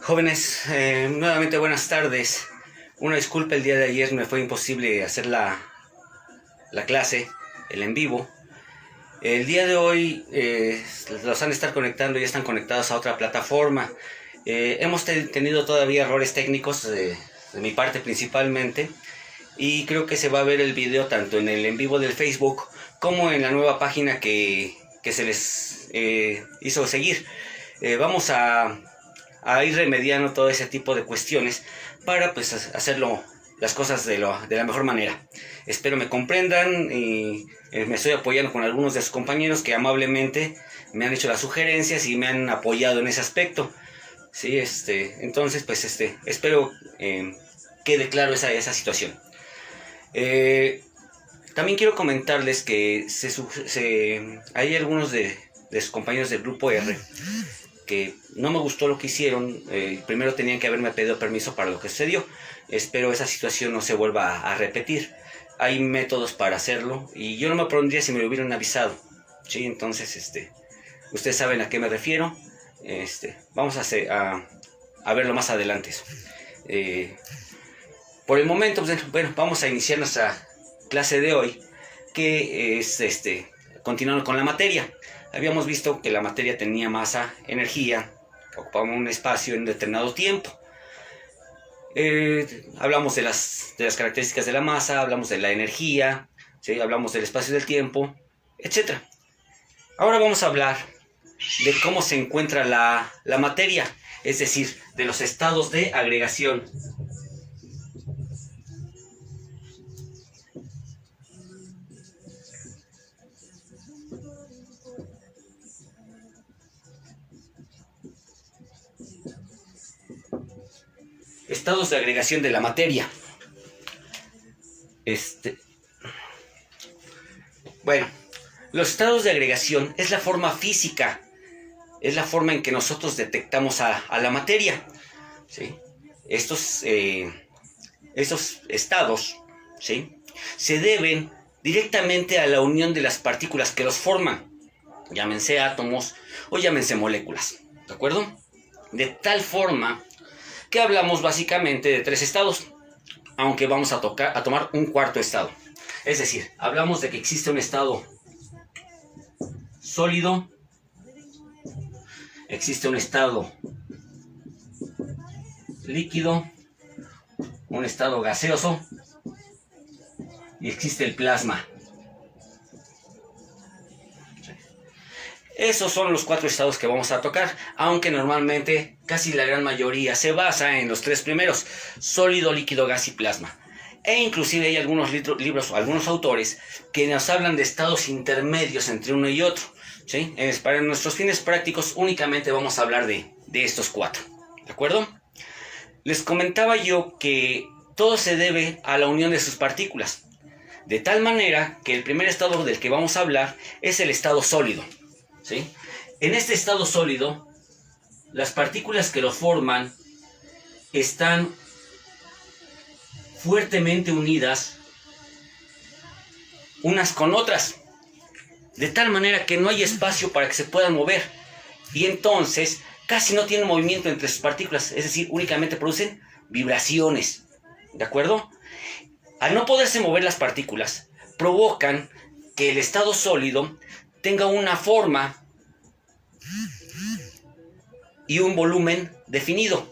Jóvenes, nuevamente buenas tardes. Una disculpa, el día de ayer me fue imposible hacer la clase, el en vivo. El día de hoy los han de estar conectando, ya están conectados a otra plataforma. Hemos tenido todavía errores técnicos de mi parte principalmente. Y creo que se va a ver el video tanto en el en vivo del Facebook como en la nueva página que se les hizo seguir. Vamos a ir remediando todo ese tipo de cuestiones para pues hacerlo las cosas de la mejor manera. Espero me comprendan y me estoy apoyando con algunos de sus compañeros que amablemente me han hecho las sugerencias y me han apoyado en ese aspecto. Sí, entonces pues espero quede claro esa situación. También quiero comentarles que hay algunos de sus compañeros del grupo R que no me gustó lo que hicieron. Primero tenían que haberme pedido permiso para lo que sucedió. Espero esa situación no se vuelva a repetir. Hay métodos para hacerlo y yo no me pondría si me lo hubieran avisado. ¿Sí? Entonces, ustedes saben a qué me refiero. Vamos a verlo más adelante. Por el momento, pues, bueno, vamos a iniciar nuestra clase de hoy, que es continuando con la materia. Habíamos visto que la materia tenía masa, energía, ocupaba un espacio en determinado tiempo. Hablamos de las características de la masa, hablamos de la energía, ¿sí? Hablamos del espacio y del tiempo, etc. Ahora vamos a hablar de cómo se encuentra la materia, es decir, de los estados de agregación. Estados de agregación de la materia. Bueno, los estados de agregación es la forma física, es la forma en que nosotros detectamos a la materia, ¿sí? Estos estados, ¿sí?, se deben directamente a la unión de las partículas que los forman, llámense átomos o llámense moléculas, ¿de acuerdo? De tal forma que hablamos básicamente de tres estados, aunque vamos a tomar un cuarto estado. Es decir, hablamos de que existe un estado sólido, existe un estado líquido, un estado gaseoso y existe el plasma. Esos son los cuatro estados que vamos a tocar, aunque normalmente casi la gran mayoría se basa en los tres primeros: sólido, líquido, gas y plasma. E inclusive hay algunos libros, algunos autores que nos hablan de estados intermedios entre uno y otro, ¿sí? Para nuestros fines prácticos únicamente vamos a hablar de estos cuatro, ¿de acuerdo? Les comentaba yo que todo se debe a la unión de sus partículas, de tal manera que el primer estado del que vamos a hablar es el estado sólido, ¿sí? En este estado sólido, las partículas que lo forman están fuertemente unidas unas con otras, de tal manera que no hay espacio para que se puedan mover, y entonces casi no tienen movimiento entre sus partículas, es decir, únicamente producen vibraciones, ¿de acuerdo? Al no poderse mover las partículas, provocan que el estado sólido tenga una forma y un volumen definido.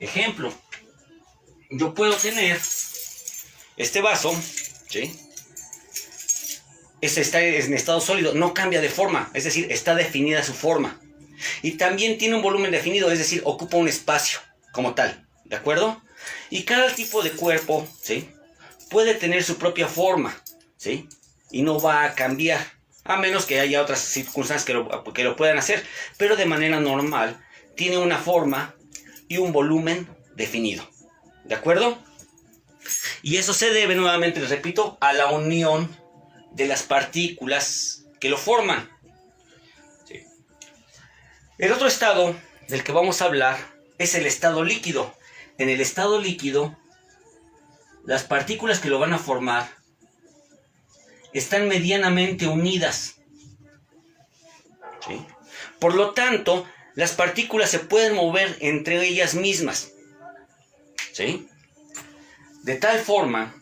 Ejemplo, yo puedo tener este vaso, ¿sí? Está en estado sólido, no cambia de forma, es decir, está definida su forma. Y también tiene un volumen definido, es decir, ocupa un espacio como tal, ¿de acuerdo? Y cada tipo de cuerpo, ¿sí?, puede tener su propia forma, ¿sí?, y no va a cambiar, a menos que haya otras circunstancias que lo puedan hacer, pero de manera normal tiene una forma y un volumen definido, ¿de acuerdo? Y eso se debe, nuevamente les repito, a la unión de las partículas que lo forman, ¿sí? El otro estado del que vamos a hablar es el estado líquido. En el estado líquido, las partículas que lo van a formar están medianamente unidas, ¿sí? Por lo tanto, las partículas se pueden mover entre ellas mismas, ¿sí? De tal forma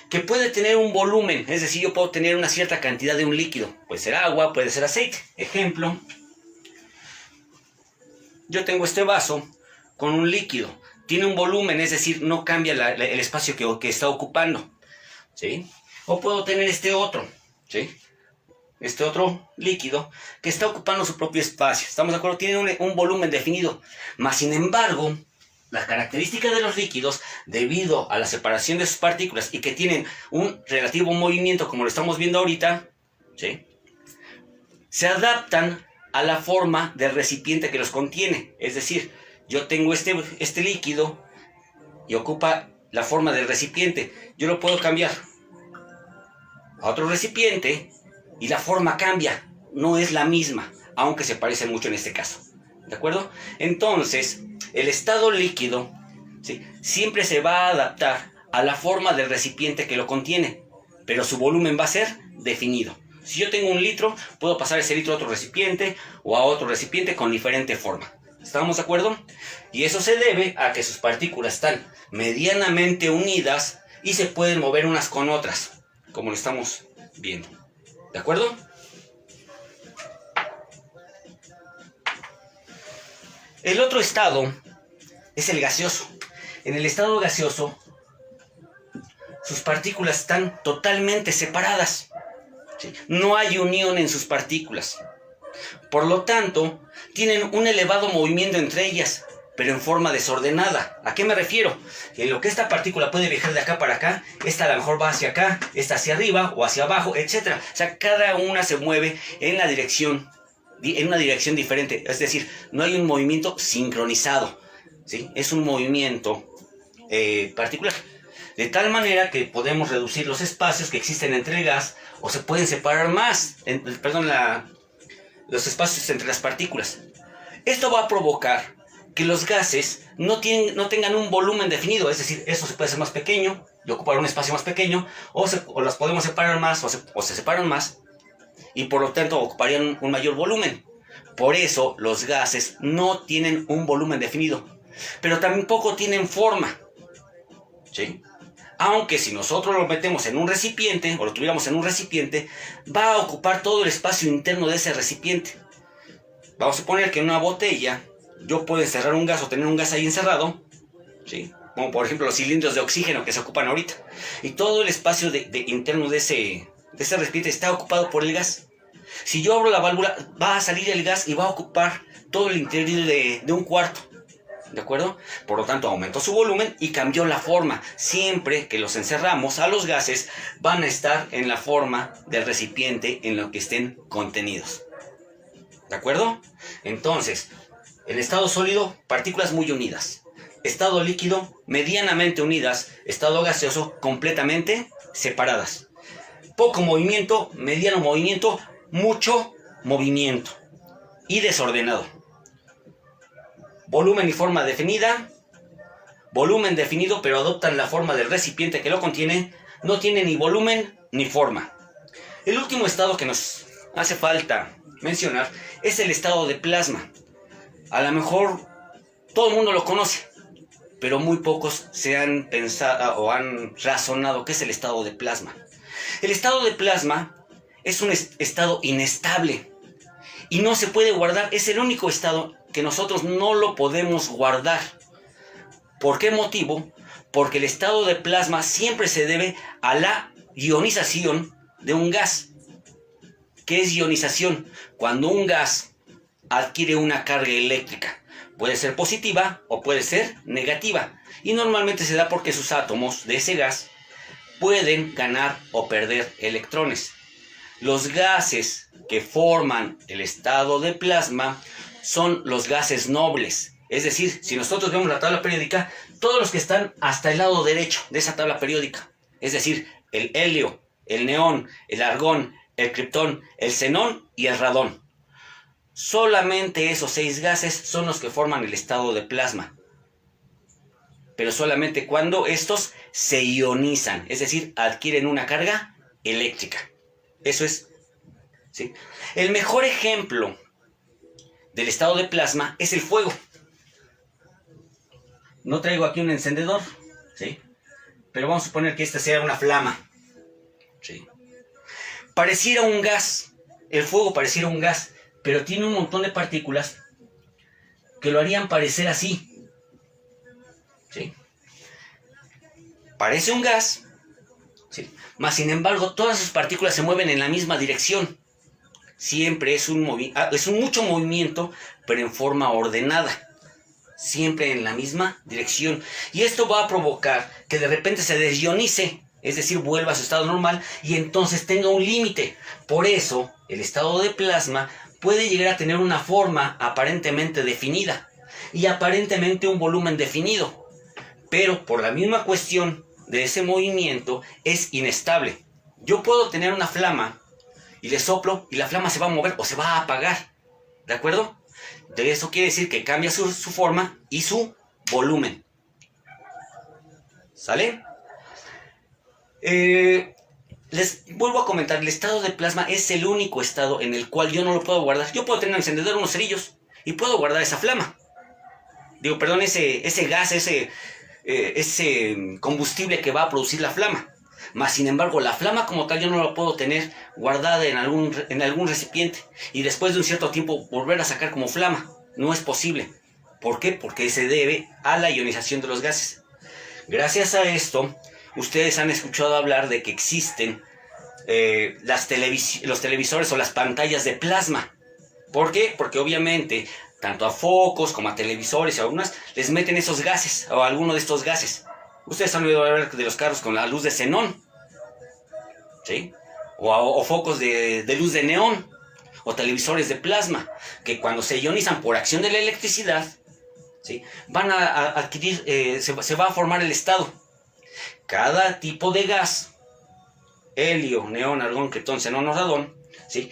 que puede tener un volumen, es decir, yo puedo tener una cierta cantidad de un líquido, puede ser agua, puede ser aceite. Ejemplo, yo tengo este vaso con un líquido, tiene un volumen, es decir, no cambia el espacio que está ocupando, ¿sí? O puedo tener este otro, ¿sí? Este otro líquido que está ocupando su propio espacio. ¿Estamos de acuerdo? Tiene un volumen definido. Mas, sin embargo, las características de los líquidos, debido a la separación de sus partículas y que tienen un relativo movimiento, como lo estamos viendo ahorita, ¿sí?, se adaptan a la forma del recipiente que los contiene. Es decir, yo tengo este líquido y ocupa la forma del recipiente. Yo lo puedo cambiar a otro recipiente y la forma cambia, no es la misma, aunque se parecen mucho en este caso. ¿De acuerdo? Entonces, el estado líquido, ¿sí?, siempre se va a adaptar a la forma del recipiente que lo contiene, pero su volumen va a ser definido. Si yo tengo un litro, puedo pasar ese litro a otro recipiente o a otro recipiente con diferente forma. ¿Estamos de acuerdo? Y eso se debe a que sus partículas están medianamente unidas y se pueden mover unas con otras, como lo estamos viendo. ¿De acuerdo? El otro estado es el gaseoso. En el estado gaseoso, sus partículas están totalmente separadas, ¿sí? No hay unión en sus partículas. Por lo tanto, tienen un elevado movimiento entre ellas, pero en forma desordenada. ¿A qué me refiero? En lo que esta partícula puede viajar de acá para acá, esta a lo mejor va hacia acá, esta hacia arriba o hacia abajo, etc. O sea, cada una se mueve en una dirección diferente. Es decir, no hay un movimiento sincronizado, ¿sí? Es un movimiento particular. De tal manera que podemos reducir los espacios que existen entre el gas, o se pueden separar más, los espacios entre las partículas. Esto va a provocar que los gases no tengan un volumen definido, es decir, esto se puede hacer más pequeño y ocupar un espacio más pequeño, o las podemos separar más, o se separan más, y por lo tanto ocuparían un mayor volumen. Por eso los gases no tienen un volumen definido, pero tampoco tienen forma, ¿sí? Aunque si nosotros lo metemos en un recipiente, o lo tuviéramos en un recipiente, va a ocupar todo el espacio interno de ese recipiente. Vamos a suponer que en una botella yo puedo encerrar un gas o tener un gas ahí encerrado, ¿sí?, como por ejemplo los cilindros de oxígeno que se ocupan ahorita, y todo el espacio interno de ese recipiente está ocupado por el gas. Si yo abro la válvula, va a salir el gas y va a ocupar todo el interior de un cuarto. ¿De acuerdo? Por lo tanto, aumentó su volumen y cambió la forma. Siempre que los encerramos a los gases, van a estar en la forma del recipiente en lo que estén contenidos. ¿De acuerdo? Entonces, en estado sólido, partículas muy unidas. Estado líquido, medianamente unidas. Estado gaseoso, completamente separadas. Poco movimiento, mediano movimiento, mucho movimiento. Y desordenado. Volumen y forma definida. Volumen definido, pero adoptan la forma del recipiente que lo contiene. No tiene ni volumen ni forma. El último estado que nos hace falta mencionar es el estado de plasma. A lo mejor todo el mundo lo conoce, pero muy pocos se han pensado o han razonado qué es el estado de plasma. El estado de plasma es un estado inestable y no se puede guardar. Es el único estado que nosotros no lo podemos guardar. ¿Por qué motivo? Porque el estado de plasma siempre se debe a la ionización de un gas. ¿Qué es ionización? Cuando un gas adquiere una carga eléctrica. Puede ser positiva o puede ser negativa. Y normalmente se da porque sus átomos de ese gas pueden ganar o perder electrones. Los gases que forman el estado de plasma son los gases nobles. Es decir, si nosotros vemos la tabla periódica, todos los que están hasta el lado derecho de esa tabla periódica, es decir, el helio, el neón, el argón, el criptón, el xenón y el radón. Solamente esos 6 gases son los que forman el estado de plasma. Pero solamente cuando estos se ionizan, es decir, adquieren una carga eléctrica. Eso es, ¿sí? El mejor ejemplo del estado de plasma es el fuego. No traigo aquí un encendedor, ¿sí? Pero vamos a suponer que esta sea una flama, ¿sí? Pareciera un gas, el fuego pareciera un gas, pero tiene un montón de partículas que lo harían parecer así, ¿sí? Parece un gas, ¿sí? Mas sin embargo todas sus partículas se mueven en la misma dirección. Siempre es un mucho movimiento, pero en forma ordenada. Siempre en la misma dirección. Y esto va a provocar que de repente se desionice, es decir, vuelva a su estado normal y entonces tenga un límite. Por eso, el estado de plasma puede llegar a tener una forma aparentemente definida y aparentemente un volumen definido. Pero por la misma cuestión de ese movimiento es inestable. Yo puedo tener una flama y le soplo y la flama se va a mover o se va a apagar, ¿de acuerdo? De eso quiere decir que cambia su forma y su volumen. ¿Sale? Les vuelvo a comentar, el estado de plasma es el único estado en el cual yo no lo puedo guardar. Yo puedo tener un encendedor, unos cerillos y puedo guardar esa flama. Digo, perdón, ese gas, ese combustible que va a producir la flama. Mas sin embargo la flama como tal yo no la puedo tener guardada en algún recipiente y después de un cierto tiempo volver a sacar como flama. No es posible. ¿Por qué? Porque se debe a la ionización de los gases. Gracias a esto ustedes han escuchado hablar de que existen los televisores o las pantallas de plasma. ¿Por qué? Porque obviamente tanto a focos como a televisores y a algunas les meten esos gases o alguno de estos gases. Ustedes han oído hablar de los carros con la luz de xenón, ¿sí? O focos de luz de neón, o televisores de plasma, que cuando se ionizan por acción de la electricidad, ¿sí? Van a adquirir, se va a formar el estado. Cada tipo de gas, helio, neón, argón, ketón, xenón o radón, ¿sí?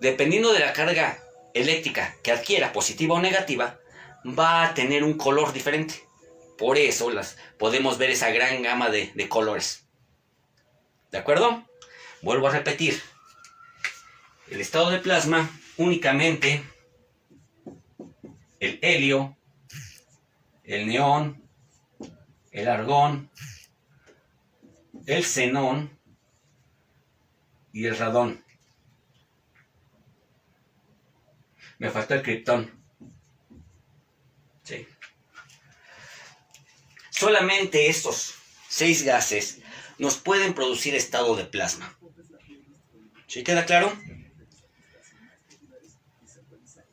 Dependiendo de la carga eléctrica que adquiera, positiva o negativa, va a tener un color diferente. Por eso podemos ver esa gran gama de colores. ¿De acuerdo? Vuelvo a repetir. El estado de plasma únicamente el helio, el neón, el argón, el xenón y el radón. Me faltó el criptón. Sí. Solamente estos 6 gases nos pueden producir estado de plasma. ¿Sí queda claro?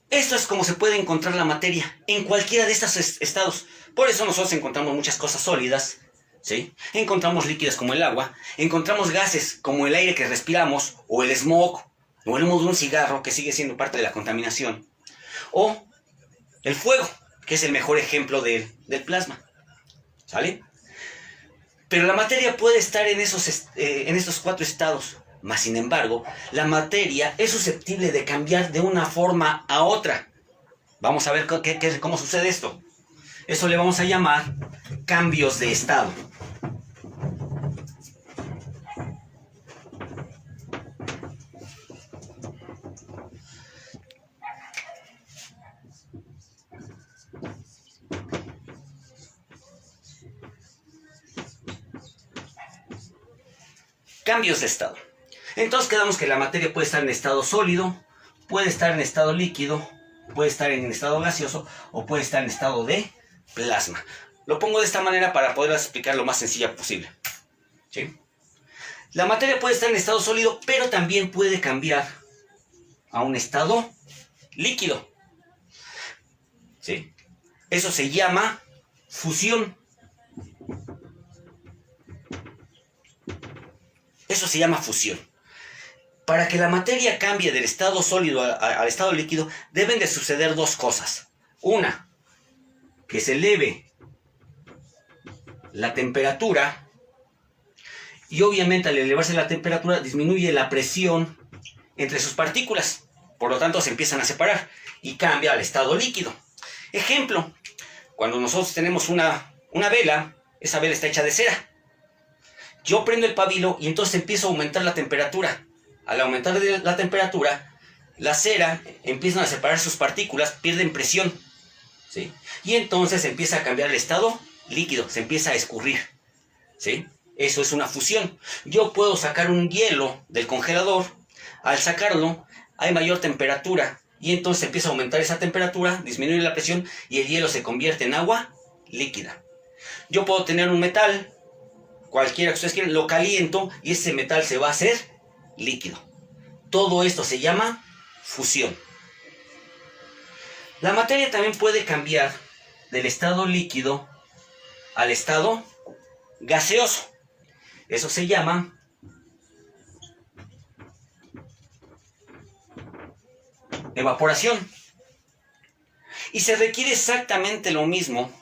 Esto es como se puede encontrar la materia en cualquiera de estos estados. Por eso nosotros encontramos muchas cosas sólidas, ¿sí? Encontramos líquidos como el agua, encontramos gases como el aire que respiramos, o el smog, o el humo de un cigarro, que sigue siendo parte de la contaminación, o el fuego, que es el mejor ejemplo del plasma. ¿Sale? Pero la materia puede estar en estos 4 estados. Mas sin embargo, la materia es susceptible de cambiar de una forma a otra. Vamos a ver cómo sucede esto. Eso le vamos a llamar cambios de estado. Cambios de estado. Entonces quedamos que la materia puede estar en estado sólido, puede estar en estado líquido, puede estar en estado gaseoso o puede estar en estado de plasma. Lo pongo de esta manera para poder explicar lo más sencilla posible. ¿Sí? La materia puede estar en estado sólido, pero también puede cambiar a un estado líquido. ¿Sí? Eso se llama fusión. Eso se llama fusión. Para que la materia cambie del estado sólido al estado líquido, deben de suceder 2 cosas. Una, que se eleve la temperatura, y obviamente al elevarse la temperatura disminuye la presión entre sus partículas. Por lo tanto se empiezan a separar y cambia al estado líquido. Ejemplo, cuando nosotros tenemos una vela, esa vela está hecha de cera. Yo prendo el pabilo y entonces empiezo a aumentar la temperatura. Al aumentar la temperatura, la cera empiezan a separar sus partículas, pierden presión, ¿sí? Y entonces empieza a cambiar el estado líquido, se empieza a escurrir, ¿sí? Eso es una fusión. Yo puedo sacar un hielo del congelador, al sacarlo hay mayor temperatura y entonces empieza a aumentar esa temperatura, disminuye la presión y el hielo se convierte en agua líquida. Yo puedo tener un metal, cualquiera que ustedes quieran, lo caliento y ese metal se va a hacer líquido. Todo esto se llama fusión. La materia también puede cambiar del estado líquido al estado gaseoso. Eso se llama evaporación. Y se requiere exactamente lo mismo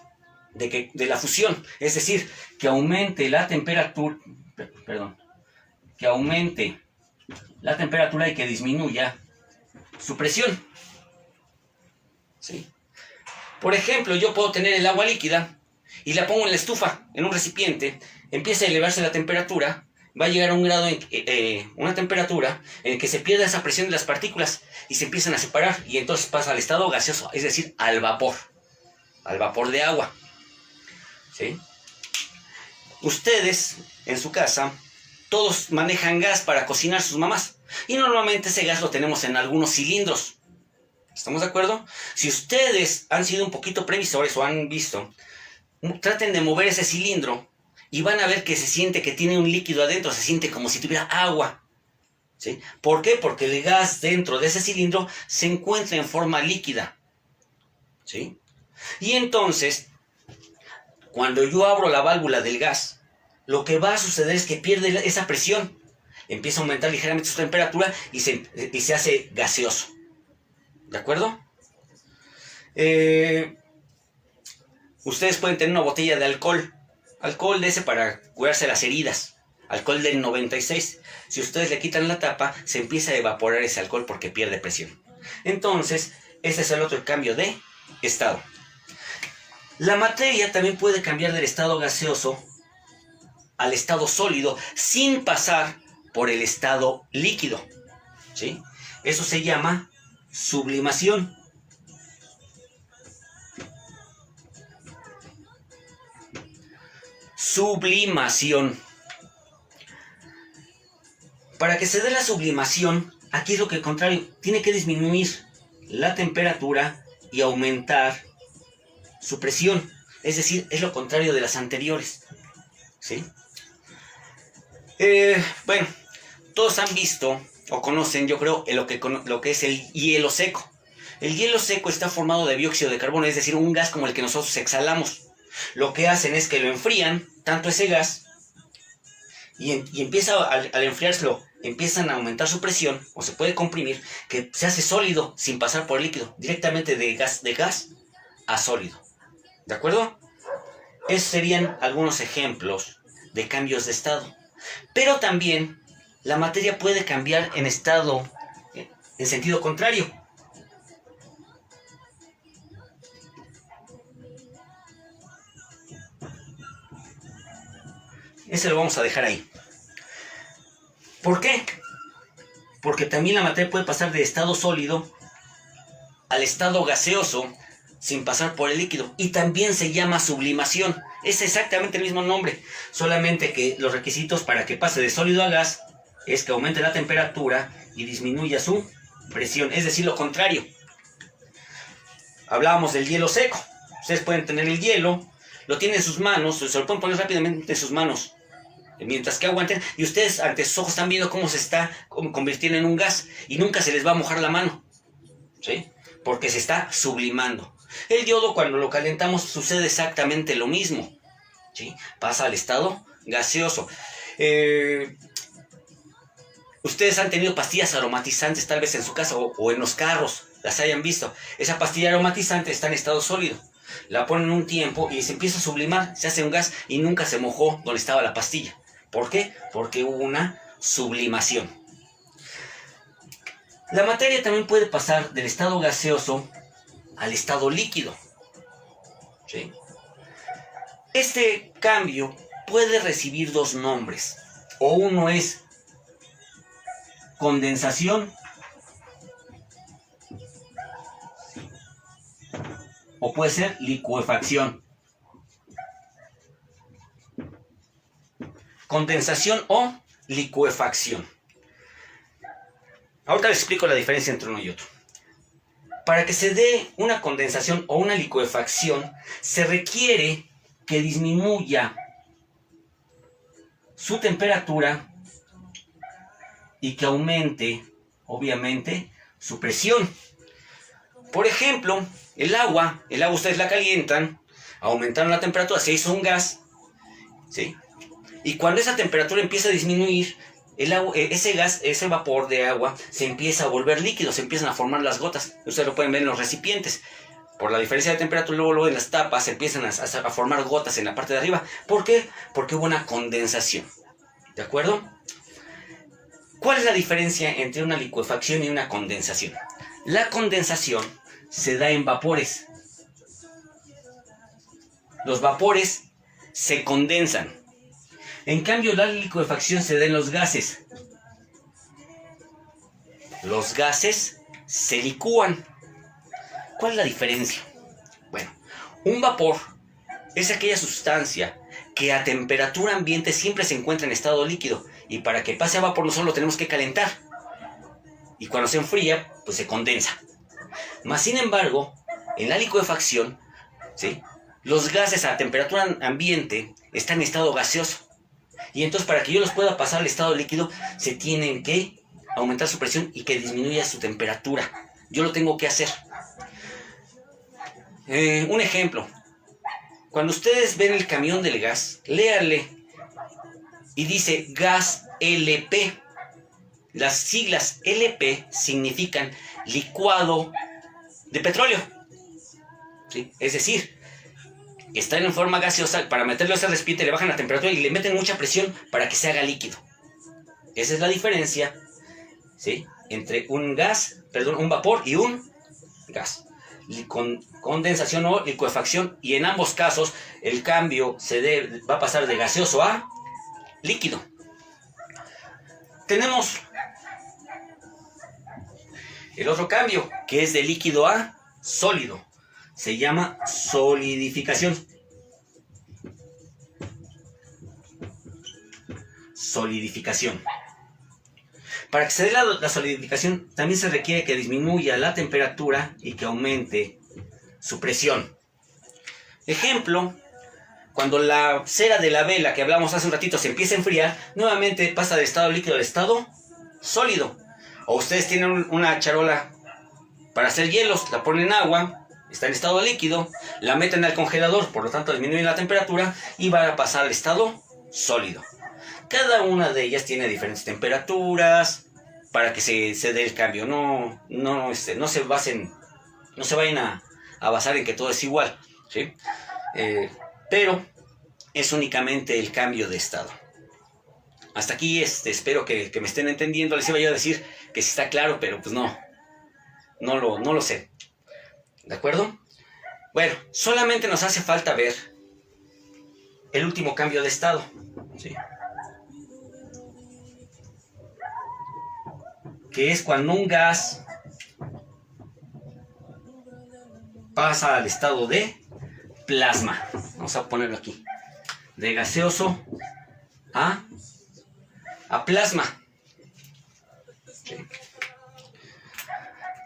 de la fusión. Es decir, que aumente la temperatura, que aumente la temperatura y que disminuya su presión, ¿sí? Por ejemplo, yo puedo tener el agua líquida y la pongo en la estufa, en un recipiente, empieza a elevarse la temperatura, va a llegar a un grado, una temperatura en que se pierde esa presión de las partículas y se empiezan a separar y entonces pasa al estado gaseoso, es decir, al vapor de agua, ¿sí? Ustedes, en su casa, todos manejan gas para cocinar sus mamás y normalmente ese gas lo tenemos en algunos cilindros. ¿Estamos de acuerdo? Si ustedes han sido un poquito previsores o han visto, traten de mover ese cilindro y van a ver que se siente que tiene un líquido adentro, se siente como si tuviera agua, ¿sí? ¿Por qué? Porque el gas dentro de ese cilindro se encuentra en forma líquida, ¿sí? Y entonces, cuando yo abro la válvula del gas, lo que va a suceder es que pierde esa presión, empieza a aumentar ligeramente su temperatura y se hace gaseoso. ¿De acuerdo? Ustedes pueden tener una botella de alcohol de ese para curarse las heridas, alcohol del 96. Si ustedes le quitan la tapa, se empieza a evaporar ese alcohol porque pierde presión. Entonces, ese es el otro cambio de estado. La materia también puede cambiar del estado gaseoso al estado sólido sin pasar por el estado líquido, ¿sí? Eso se llama sublimación. Sublimación. Para que se dé la sublimación, aquí es lo que al contrario, tiene que disminuir la temperatura y aumentar su presión. Es decir, es lo contrario de las anteriores, ¿sí? Bueno, todos han visto o conocen, yo creo, lo que es el hielo seco. El hielo seco está formado de dióxido de carbono, es decir, un gas como el que nosotros exhalamos. Lo que hacen es que lo enfrían, tanto ese gas, y empieza al enfriárselo, empiezan a aumentar su presión, o se puede comprimir, que se hace sólido sin pasar por el líquido, directamente de gas a sólido. ¿De acuerdo? Esos serían algunos ejemplos de cambios de estado. Pero también la materia puede cambiar en estado, en sentido contrario. Ese lo vamos a dejar ahí. ¿Por qué? Porque también la materia puede pasar de estado sólido al estado gaseoso sin pasar por el líquido. Y también se llama sublimación. Es exactamente el mismo nombre. Solamente que los requisitos para que pase de sólido a gas es que aumente la temperatura y disminuya su presión. Es decir, lo contrario. Hablábamos del hielo seco. Ustedes pueden tener el hielo, lo tienen en sus manos, se lo pueden poner rápidamente en sus manos, mientras que aguanten, y ustedes ante sus ojos están viendo cómo se está convirtiendo en un gas, y nunca se les va a mojar la mano, ¿sí? Porque se está sublimando. El yodo, cuando lo calentamos, sucede exactamente lo mismo, ¿sí? Pasa al estado gaseoso. Ustedes han tenido pastillas aromatizantes tal vez en su casa o en los carros, las hayan visto. Esa pastilla aromatizante está en estado sólido. La ponen un tiempo y se empieza a sublimar, se hace un gas y nunca se mojó donde estaba la pastilla. ¿Por qué? Porque hubo una sublimación. La materia también puede pasar del estado gaseoso al estado líquido, ¿sí? Este cambio puede recibir dos nombres. O uno es condensación o puede ser licuefacción. Condensación o licuefacción. Ahorita les explico la diferencia entre uno y otro. Para que se dé una condensación o una licuefacción, se requiere que disminuya su temperatura y que aumente, obviamente, su presión. Por ejemplo, el agua ustedes la calientan, aumentaron la temperatura, se hizo un gas, ¿sí? Y cuando esa temperatura empieza a disminuir, ese gas, ese vapor de agua, se empieza a volver líquido, se empiezan a formar las gotas. Ustedes lo pueden ver en los recipientes. Por la diferencia de temperatura, luego en las tapas se empiezan a formar gotas en la parte de arriba. ¿Por qué? Porque hubo una condensación. ¿De acuerdo? ¿Cuál es la diferencia entre una licuefacción y una condensación? La condensación se da en vapores. Los vapores se condensan. En cambio, la licuefacción se da en los gases. Los gases se licúan. ¿Cuál es la diferencia? Bueno, un vapor es aquella sustancia que a temperatura ambiente siempre se encuentra en estado líquido. Y para que pase a vapor nosotros lo tenemos que calentar. Y cuando se enfría, pues se condensa. Mas, sin embargo, en la licuefacción, ¿sí?, los gases a temperatura ambiente están en estado gaseoso. Y entonces para que yo los pueda pasar al estado líquido, se tienen que aumentar su presión y que disminuya su temperatura. Yo lo tengo que hacer. Un ejemplo. Cuando ustedes ven el camión del gas, léanle. Y dice gas LP. Las siglas LP significan licuado de petróleo. ¿Sí? Es decir, están en forma gaseosa. Para meterlo a ese recipiente le bajan la temperatura y le meten mucha presión para que se haga líquido. Esa es la diferencia, ¿sí?, entre un vapor y un gas. Condensación o licuefacción, y en ambos casos el cambio va a pasar de gaseoso a líquido. Tenemos el otro cambio, que es de líquido a sólido. Se llama solidificación. Solidificación. Para que se dé la solidificación, también se requiere que disminuya la temperatura y que aumente su presión. Ejemplo, cuando la cera de la vela que hablamos hace un ratito se empieza a enfriar, nuevamente pasa del estado líquido al estado sólido. O ustedes tienen una charola para hacer hielos, la ponen en agua, está en estado líquido, la meten al congelador, por lo tanto disminuyen la temperatura y va a pasar al estado sólido. Cada una de ellas tiene diferentes temperaturas para que se dé el cambio. No se vayan a basar en que todo es igual, ¿sí? Pero es únicamente el cambio de estado. Hasta aquí espero que me estén entendiendo. Les iba yo a decir que sí está claro, pero pues no lo sé. ¿De acuerdo? Bueno, solamente nos hace falta ver el último cambio de estado, ¿sí?, que es cuando un gas pasa al estado de plasma. Vamos a ponerlo aquí. De gaseoso a plasma. Sí.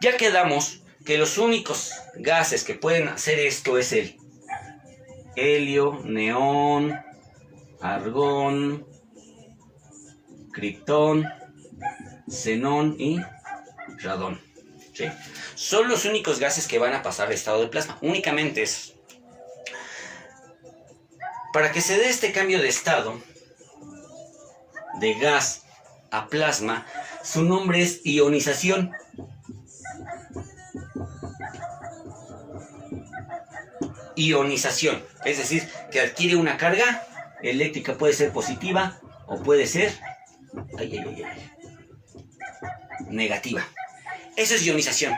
Ya quedamos que los únicos gases que pueden hacer esto es el helio, neón, argón, criptón, xenón y radón, ¿sí? Son los únicos gases que van a pasar al estado de plasma, únicamente esos. Para que se dé este cambio de estado de gas a plasma, su nombre es ionización. Ionización, es decir, que adquiere una carga eléctrica, puede ser positiva o puede ser negativa. Eso es ionización,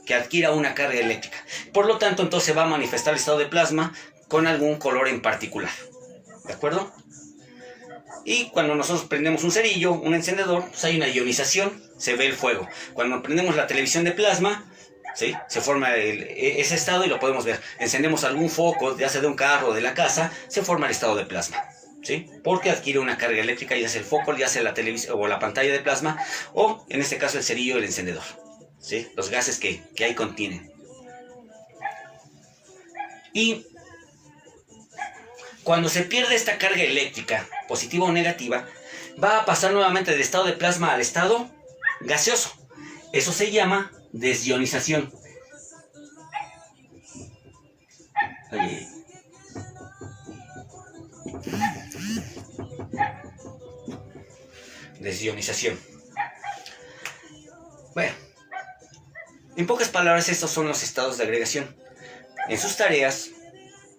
que adquiera una carga eléctrica. Por lo tanto, entonces va a manifestar el estado de plasma con algún color en particular. ¿De acuerdo? Y cuando nosotros prendemos un cerillo, un encendedor, pues hay una ionización, se ve el fuego. Cuando prendemos la televisión de plasma, ¿sí? Se forma ese estado y lo podemos ver. Encendemos algún foco, ya sea de un carro o de la casa, se forma el estado de plasma, ¿sí? Porque adquiere una carga eléctrica, ya sea el foco, ya sea la televisión o la pantalla de plasma, o en este caso el cerillo o el encendedor, ¿sí? Los gases que ahí contienen. Y cuando se pierde esta carga eléctrica, positiva o negativa, va a pasar nuevamente del estado de plasma al estado gaseoso. Eso se llama desionización. Oye. Desionización. Bueno, en pocas palabras, estos son los estados de agregación. En sus tareas,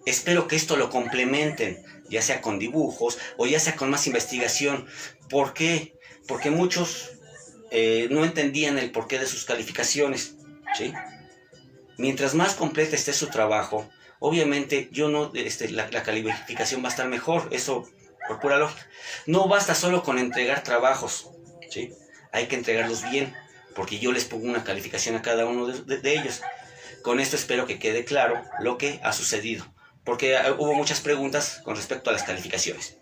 espero que esto lo complementen, ya sea con dibujos o ya sea con más investigación. ¿Por qué? Porque muchos no entendían el porqué de sus calificaciones, ¿sí? Mientras más completa esté su trabajo, obviamente la calificación va a estar mejor, eso por pura lógica. No basta solo con entregar trabajos, ¿sí? Hay que entregarlos bien, porque yo les pongo una calificación a cada uno de ellos. Con esto espero que quede claro lo que ha sucedido, porque hubo muchas preguntas con respecto a las calificaciones.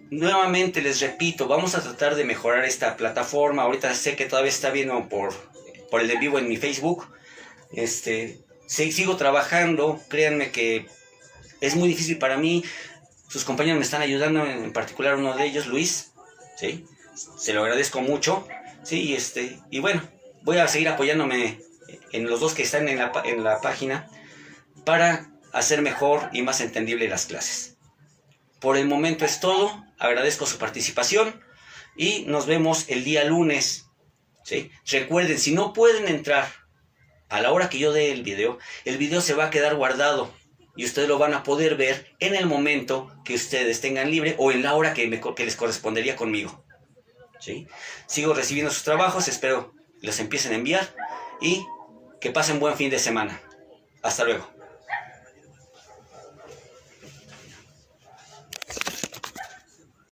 Nuevamente les repito, vamos a tratar de mejorar esta plataforma. Ahorita sé que todavía está viendo por el en vivo en mi Facebook. Sigo trabajando, créanme que es muy difícil para mí. Sus compañeros me están ayudando, en particular uno de ellos, Luis, ¿sí? Se lo agradezco mucho, ¿sí? Y bueno, voy a seguir apoyándome en los dos que están en la página para hacer mejor y más entendible las clases. Por el momento es todo, agradezco su participación y nos vemos el día lunes, ¿sí? Recuerden, si no pueden entrar a la hora que yo dé el video se va a quedar guardado y ustedes lo van a poder ver en el momento que ustedes tengan libre o en la hora que les correspondería conmigo, ¿sí? Sigo recibiendo sus trabajos, espero los empiecen a enviar y que pasen buen fin de semana. Hasta luego.